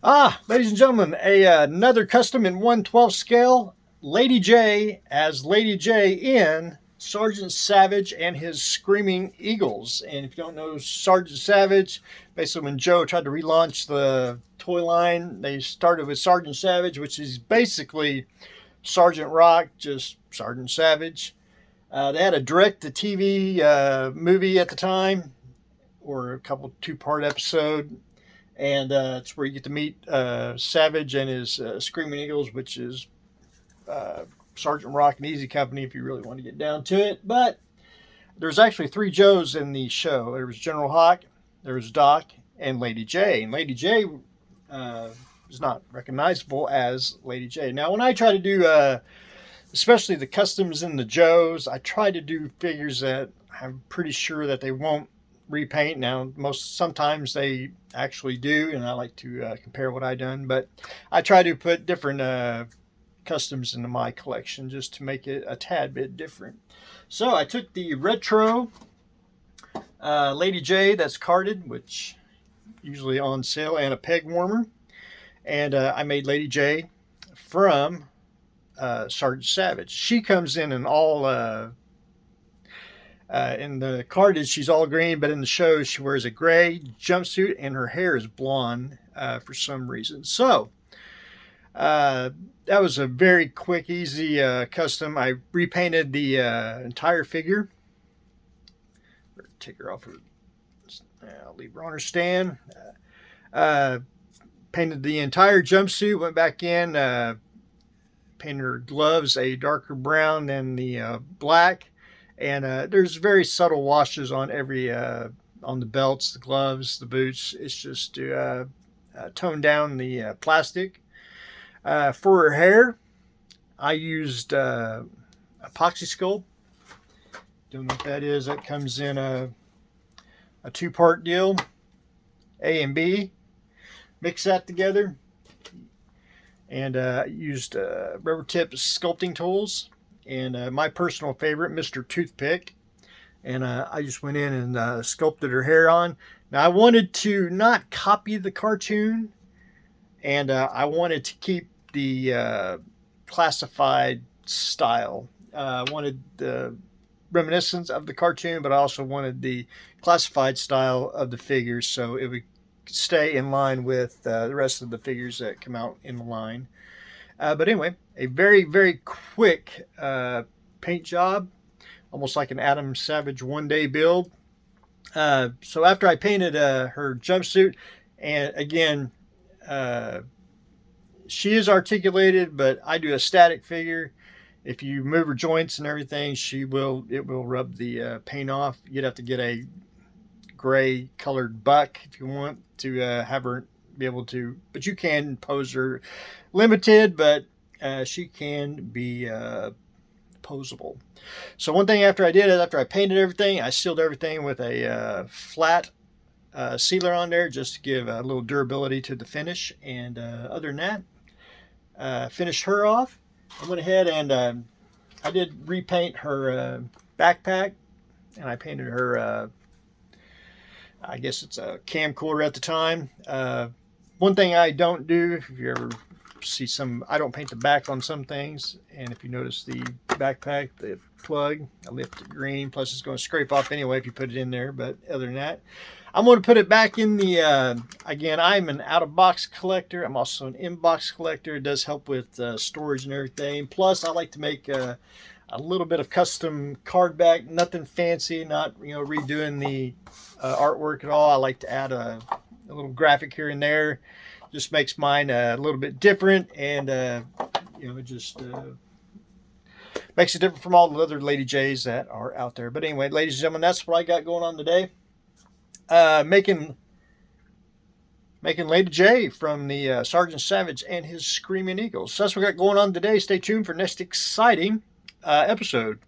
Ladies and gentlemen, another custom in 1/12 scale. Lady Jaye as Lady Jaye in Sergeant Savage and his Screaming Eagles. And if you don't know Sergeant Savage, basically when Joe tried to relaunch the toy line, they started with Sergeant Savage, which is basically Sergeant Rock, just Sergeant Savage. They had a direct-to-TV movie at the time, or a couple two-part episode, and it's where you get to meet Savage and his Screaming Eagles, which is Sergeant Rock and Easy Company, if you really want to get down to it. But there's actually three Joes in the show. There was General Hawk, there was Doc, and Lady Jaye. And Lady Jaye is not recognizable as Lady Jaye. Now, when I try to do, especially the customs in the Joes, I try to do figures that I'm pretty sure that they won't repaint. Now, sometimes they actually do, and I like to compare what I've done, but I try to put different customs into my collection just to make it a tad bit different. So I took the retro Lady Jaye that's carded, which usually on sale, and a peg warmer, and I made Lady Jaye from Sergeant Savage. She comes in all in the cardage, she's all green, but in the show, she wears a gray jumpsuit and her hair is blonde for some reason. So, that was a very quick, easy custom. I repainted the entire figure. Take her off her, I'll leave her on her stand. Painted the entire jumpsuit, went back in, painted her gloves a darker brown than the black. And there's very subtle washes on every, on the belts, the gloves, the boots. It's just to tone down the plastic. For her hair, I used epoxy sculpt. Don't know what that is. That comes in a two-part deal, A and B. Mix that together. And used rubber tip sculpting tools. And my personal favorite, Mr. Toothpick. And I just went in and sculpted her hair on. Now, I wanted to not copy the cartoon, and I wanted to keep the classified style. I wanted the reminiscence of the cartoon, but I also wanted the classified style of the figures, so it would stay in line with the rest of the figures that come out in the line. But anyway, a very, very quick paint job, almost like an Adam Savage one-day build. So after I painted her jumpsuit, and again, she is articulated, but I do a static figure. If you move her joints and everything, it will rub the paint off. You'd have to get a gray colored buck if you want to have her be able to, but you can pose her limited, but she can be posable. So one thing after I did is, after I painted everything, I sealed everything with a flat sealer on there, just to give a little durability to the finish. And other than that, finished her off. I went ahead and I did repaint her backpack, and I painted her I guess it's a camcorder at the time. One thing I don't do, if you ever see I don't paint the back on some things. And if you notice the backpack, the plug, I left it green. Plus, it's going to scrape off anyway if you put it in there. But other than that, I'm going to put it back in the, again, I'm an out-of-box collector. I'm also an in-box collector. It does help with storage and everything. Plus, I like to make a little bit of custom card back. Nothing fancy, not redoing the artwork at all. I like to add a little graphic here and there. Just makes mine a little bit different, and it just makes it different from all the other Lady Jays that are out there. But anyway, ladies and gentlemen, that's what I got going on today. Making Lady Jaye from the Sergeant Savage and his Screaming Eagles. So that's what we got going on today. Stay tuned for next exciting episode.